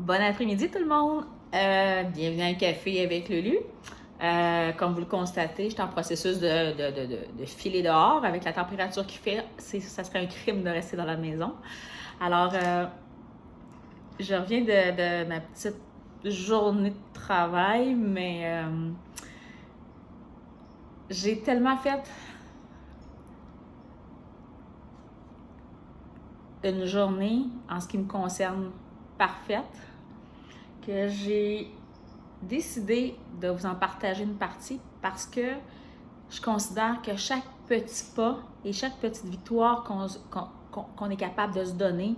Bon après-midi tout le monde! Bienvenue à un café avec Lulu. Comme vous le constatez, je suis en processus de filer dehors avec la température qu'il fait. Ça serait un crime de rester dans la maison. Alors, je reviens de ma petite journée de travail, mais j'ai tellement fait une journée, en ce qui me concerne, parfaite, que j'ai décidé de vous en partager une partie parce que je considère que chaque petit pas et chaque petite victoire qu'on est capable de se donner,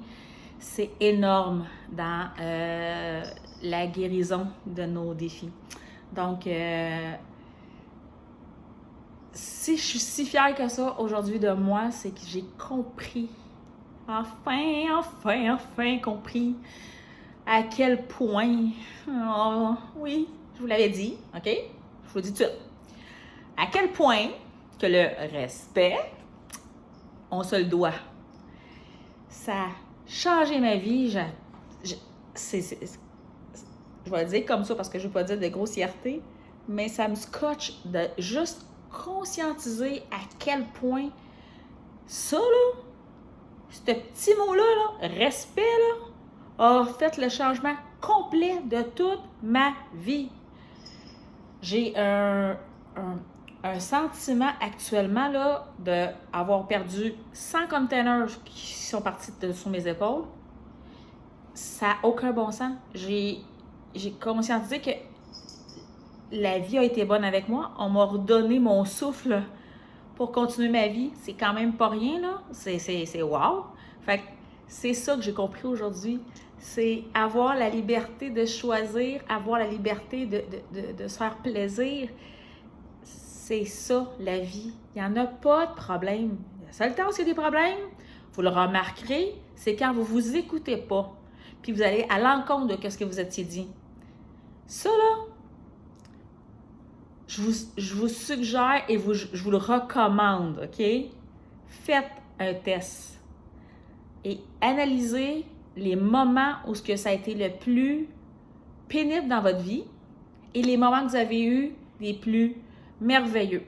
c'est énorme dans la guérison de nos défis. Donc, si je suis si fière que ça aujourd'hui de moi, c'est que j'ai compris, enfin compris à quel point, oh, oui, je vous l'avais dit, ok? Je vous le dis tout de suite. À quel point que le respect, on se le doit. Ça a changé ma vie. Je vais le dire comme ça parce que je ne veux pas dire de grossièreté, mais ça me scotche de juste conscientiser à quel point ça, là, ce petit mot-là, respect, là, a fait le changement complet de toute ma vie. J'ai un sentiment actuellement là, d'avoir perdu 100 containers qui sont partis sur mes épaules. Ça n'a aucun bon sens. J'ai conscientisé que la vie a été bonne avec moi. On m'a redonné mon souffle pour continuer ma vie. C'est quand même pas rien, là. C'est wow! Fait que c'est ça que j'ai compris aujourd'hui. C'est avoir la liberté de choisir, avoir la liberté de se faire plaisir. C'est ça, la vie. Il n'y en a pas de problème. Le seul temps où il y a des problèmes, vous le remarquerez, c'est quand vous ne vous écoutez pas. Puis vous allez à l'encontre de ce que vous étiez dit. Ça, là, je vous suggère et je vous le recommande, OK? Faites un test et analysez les moments où ça a été le plus pénible dans votre vie et les moments que vous avez eu les plus merveilleux.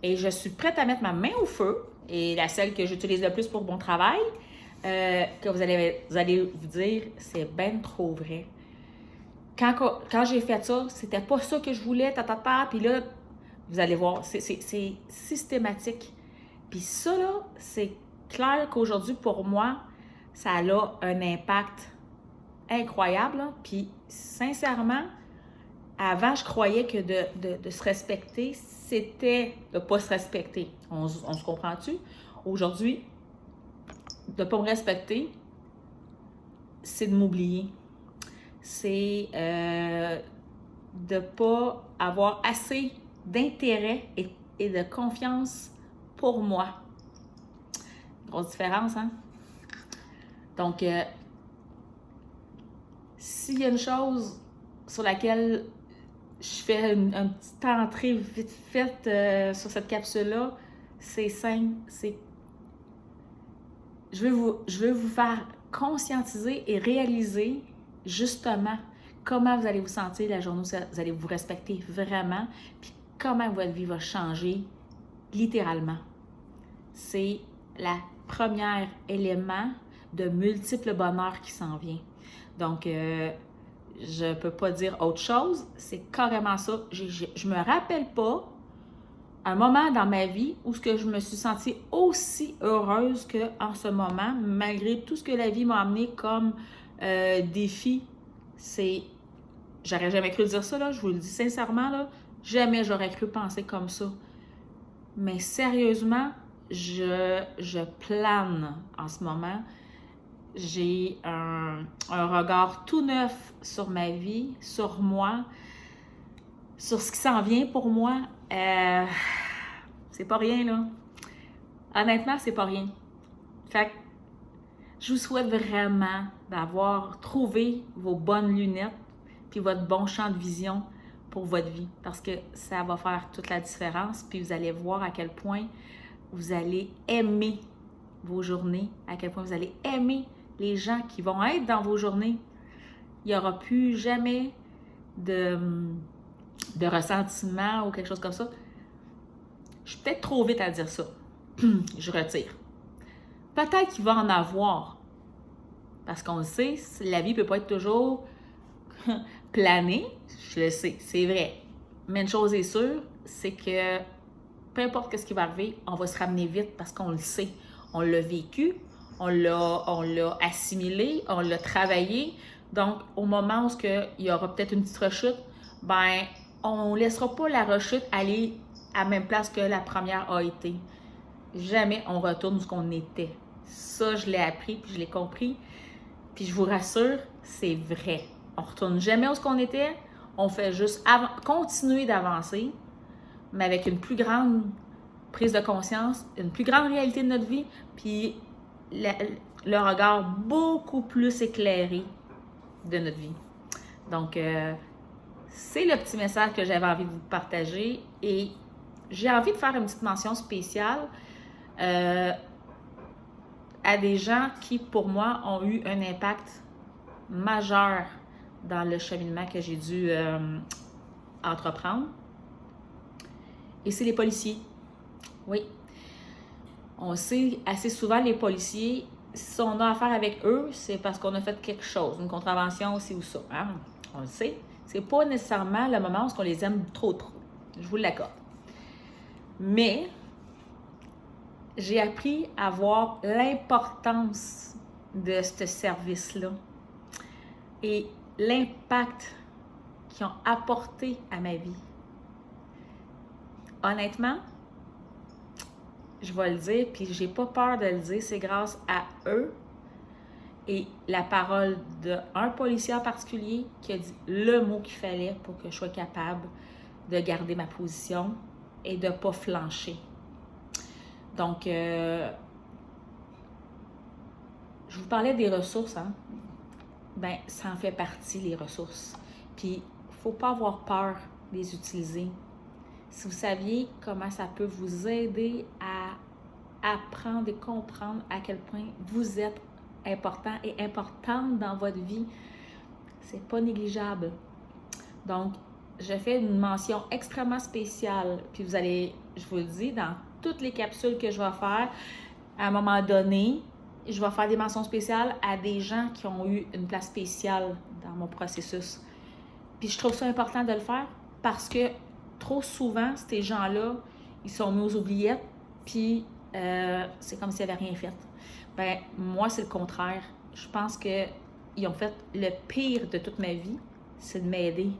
Et je suis prête à mettre ma main au feu, et celle que j'utilise le plus pour mon travail, que vous allez vous dire, c'est ben trop vrai. Quand j'ai fait ça, c'était pas ça que je voulais, puis là, vous allez voir, c'est systématique. Puis ça, là, c'est clair qu'aujourd'hui, pour moi, ça a un impact incroyable, là. Puis sincèrement, avant, je croyais que de se respecter, c'était de ne pas se respecter. On se comprend-tu? Aujourd'hui, de ne pas me respecter, c'est de m'oublier. C'est de ne pas avoir assez d'intérêt et de confiance pour moi. Grosse différence, hein? Donc, s'il y a une chose sur laquelle je fais une petite entrée vite faite sur cette capsule-là, c'est simple, je veux vous faire conscientiser et réaliser justement comment vous allez vous sentir la journée où vous allez vous respecter vraiment, puis comment votre vie va changer littéralement. C'est le premier élément de multiples bonheurs qui s'en vient. Donc, je ne peux pas dire autre chose, c'est carrément ça. Je me rappelle pas un moment dans ma vie où je me suis sentie aussi heureuse qu'en ce moment, malgré tout ce que la vie m'a amené comme défi. J'aurais jamais cru dire ça, là, je vous le dis sincèrement, là, jamais j'aurais cru penser comme ça. Mais sérieusement, je plane en ce moment. J'ai un regard tout neuf sur ma vie, sur moi, sur ce qui s'en vient pour moi. C'est pas rien, là. Honnêtement, c'est pas rien. Fait que je vous souhaite vraiment d'avoir trouvé vos bonnes lunettes puis votre bon champ de vision pour votre vie, parce que ça va faire toute la différence, puis vous allez voir à quel point vous allez aimer vos journées, à quel point vous allez aimer les gens qui vont être dans vos journées. il n'y aura plus jamais de ressentiment ou quelque chose comme ça. Je suis peut-être trop vite à dire ça. Je retire. Peut-être qu'il va en avoir. Parce qu'on le sait, la vie ne peut pas être toujours planée. Je le sais, c'est vrai. Mais une chose est sûre, c'est que peu importe ce qui va arriver, on va se ramener vite parce qu'on le sait. On l'a vécu, on l'a assimilé, on l'a travaillé. Donc, au moment où il y aura peut-être une petite rechute, ben, on ne laissera pas la rechute aller à la même place que la première a été. Jamais on retourne où qu'on était. Ça, je l'ai appris, puis je l'ai compris. Puis je vous rassure, c'est vrai. On ne retourne jamais où qu'on était. On fait juste continuer d'avancer, mais avec une plus grande prise de conscience, une plus grande réalité de notre vie, puis le regard beaucoup plus éclairé de notre vie. Donc, c'est le petit message que j'avais envie de vous partager et j'ai envie de faire une petite mention spéciale à des gens qui, pour moi, ont eu un impact majeur dans le cheminement que j'ai dû entreprendre. Et c'est les policiers. Oui. On sait assez souvent, les policiers, si on a affaire avec eux, c'est parce qu'on a fait quelque chose, une contravention aussi ou ça. Hein? On le sait. C'est pas nécessairement le moment où on les aime trop. Je vous l'accorde. Mais j'ai appris à voir l'importance de ce service-là et l'impact qu'ils ont apporté à ma vie. Honnêtement, je vais le dire, puis j'ai pas peur de le dire, c'est grâce à eux et la parole d'un policier en particulier qui a dit le mot qu'il fallait pour que je sois capable de garder ma position et de ne pas flancher. Donc, je vous parlais des ressources, hein? Ben, ça en fait partie, les ressources. Puis, il ne faut pas avoir peur de les utiliser. Si vous saviez comment ça peut vous aider à apprendre et comprendre à quel point vous êtes important et importante dans votre vie, c'est pas négligeable. Donc, je fais une mention extrêmement spéciale. Puis vous allez, je vous le dis, dans toutes les capsules que je vais faire, à un moment donné, je vais faire des mentions spéciales à des gens qui ont eu une place spéciale dans mon processus. Puis je trouve ça important de le faire parce que trop souvent, ces gens-là, ils sont mis aux oubliettes, puis c'est comme s'ils n'avaient rien fait. Ben moi, c'est le contraire. Je pense qu'ils ont fait le pire de toute ma vie, c'est de m'aider.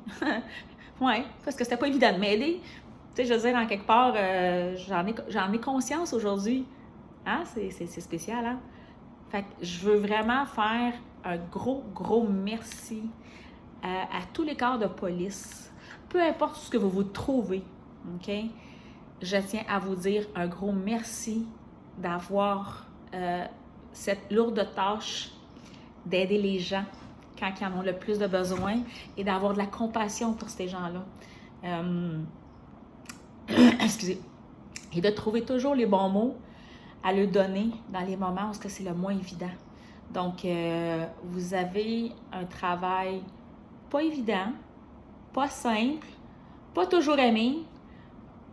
Oui, parce que c'était pas évident de m'aider. Tu sais, je veux dire, en quelque part, j'en ai conscience aujourd'hui. Hein? C'est spécial, hein? Fait que je veux vraiment faire un gros merci à tous les corps de police. Peu importe ce que vous vous trouvez, OK? Je tiens à vous dire un gros merci d'avoir cette lourde tâche d'aider les gens quand ils en ont le plus de besoin et d'avoir de la compassion pour ces gens-là. Excusez. Et de trouver toujours les bons mots à leur donner dans les moments où c'est le moins évident. Donc, vous avez un travail pas évident, pas simple, pas toujours aimé,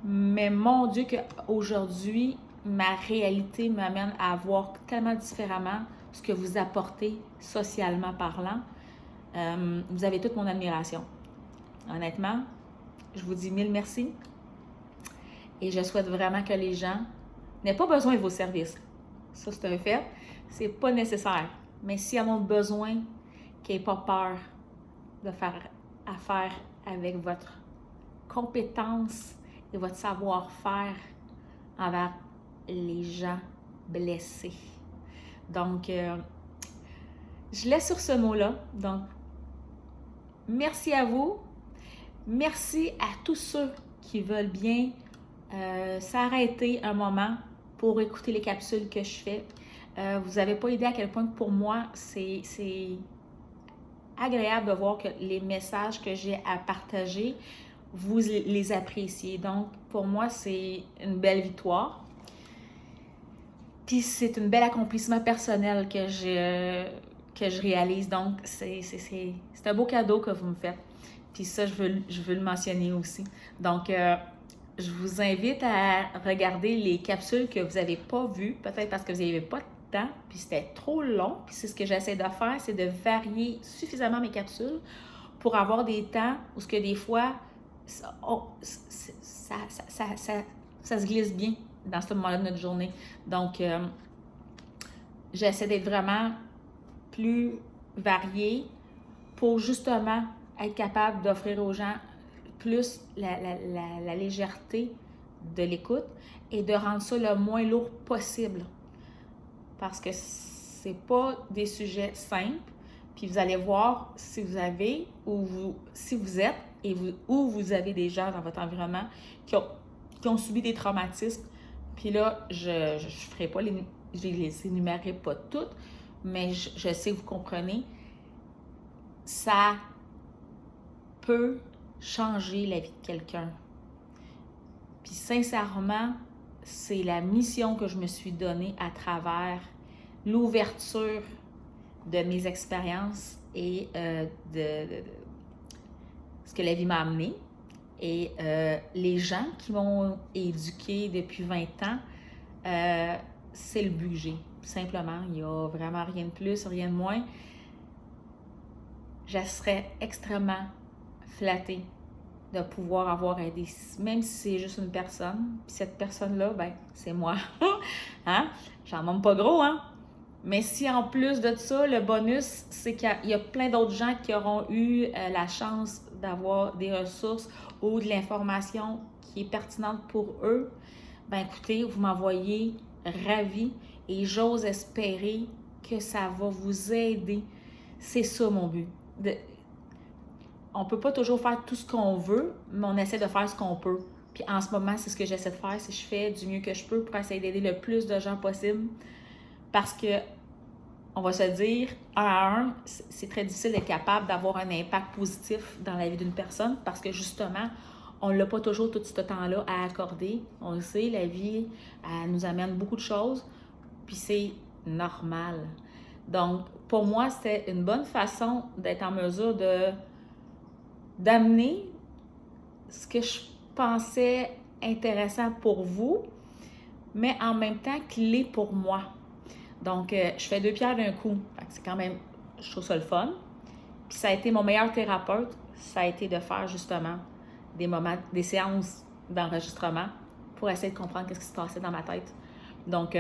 mais mon Dieu qu'aujourd'hui, ma réalité m'amène à voir tellement différemment ce que vous apportez socialement parlant. Vous avez toute mon admiration. Honnêtement, je vous dis 1000 merci. Et je souhaite vraiment que les gens n'aient pas besoin de vos services. Ça, c'est un fait. C'est pas nécessaire. Mais s'ils en ont besoin, qu'ils n'aient pas peur de faire affaire avec votre compétence et votre savoir-faire envers les gens blessés. Donc, je laisse sur ce mot-là. Donc, merci à vous. Merci à tous ceux qui veulent bien s'arrêter un moment pour écouter les capsules que je fais. Vous n'avez pas idée à quel point pour moi, c'est agréable de voir que les messages que j'ai à partager, vous les appréciez. Donc, pour moi, c'est une belle victoire. Puis, c'est un bel accomplissement personnel que que je réalise. Donc, c'est un beau cadeau que vous me faites. Puis ça, je veux le mentionner aussi. Donc, je vous invite à regarder les capsules que vous n'avez pas vues, peut-être parce que vous n'avez pas de temps, puis c'était trop long. Puis c'est ce que j'essaie de faire, c'est de varier suffisamment mes capsules pour avoir des temps où ce que des fois, ça se glisse bien dans ce moment-là de notre journée. Donc, j'essaie d'être vraiment plus variée pour justement être capable d'offrir aux gens plus la légèreté de l'écoute et de rendre ça le moins lourd possible. Parce que c'est pas des sujets simples. Puis vous allez voir si vous avez si vous êtes ou vous avez des gens dans votre environnement qui ont subi des traumatismes. Puis là, je ferai pas je les énumérerai pas toutes, mais je sais que vous comprenez. Ça peut changer la vie de quelqu'un. Puis sincèrement, c'est la mission que je me suis donnée à travers l'ouverture de mes expériences et de ce que la vie m'a amené. Et les gens qui m'ont éduquée depuis 20 ans, c'est le but que j'ai. Simplement, il n'y a vraiment rien de plus, rien de moins. Je serais extrêmement flattée de pouvoir avoir aidé, même si c'est juste une personne. Puis cette personne-là, ben, c'est moi. Hein? J'en demande pas gros, hein? Mais si en plus de ça, le bonus, c'est qu'il y a plein d'autres gens qui auront eu la chance d'avoir des ressources ou de l'information qui est pertinente pour eux, ben écoutez, vous m'envoyez ravie et j'ose espérer que ça va vous aider. C'est ça mon but. On ne peut pas toujours faire tout ce qu'on veut, mais on essaie de faire ce qu'on peut. Puis en ce moment, c'est ce que j'essaie de faire, c'est que je fais du mieux que je peux pour essayer d'aider le plus de gens possible. Parce que, on va se dire, un à un, c'est très difficile d'être capable d'avoir un impact positif dans la vie d'une personne parce que justement, on n'a pas toujours tout ce temps-là à accorder. On le sait, la vie, elle nous amène beaucoup de choses, puis c'est normal. Donc, pour moi, c'était une bonne façon d'être en mesure d'amener ce que je pensais intéressant pour vous, mais en même temps clé pour moi. Donc, je fais 2 pierres d'un coup. C'est quand même, je trouve ça le fun. Puis ça a été mon meilleur thérapeute, ça a été de faire justement des séances d'enregistrement pour essayer de comprendre ce qui se passait dans ma tête. Donc,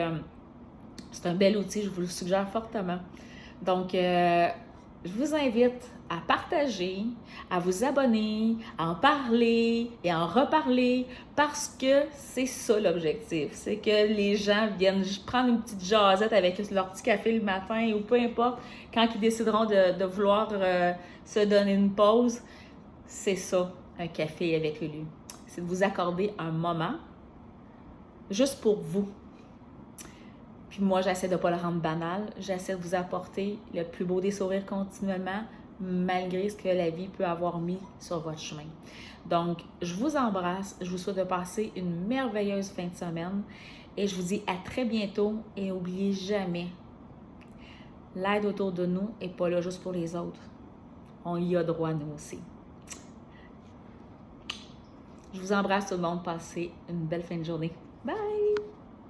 c'est un bel outil, je vous le suggère fortement. Donc, je vous invite à partager, à vous abonner, à en parler et à en reparler parce que c'est ça l'objectif. C'est que les gens viennent prendre une petite jasette avec leur petit café le matin ou peu importe, quand ils décideront de vouloir se donner une pause. C'est ça, un café avec Lulu. C'est de vous accorder un moment juste pour vous. Puis moi, j'essaie de ne pas le rendre banal. J'essaie de vous apporter le plus beau des sourires continuellement, malgré ce que la vie peut avoir mis sur votre chemin. Donc, je vous embrasse. Je vous souhaite de passer une merveilleuse fin de semaine. Et je vous dis à très bientôt. Et n'oubliez jamais, l'aide autour de nous n'est pas là juste pour les autres. On y a droit, nous aussi. Je vous embrasse tout le monde. Passez une belle fin de journée. Bye!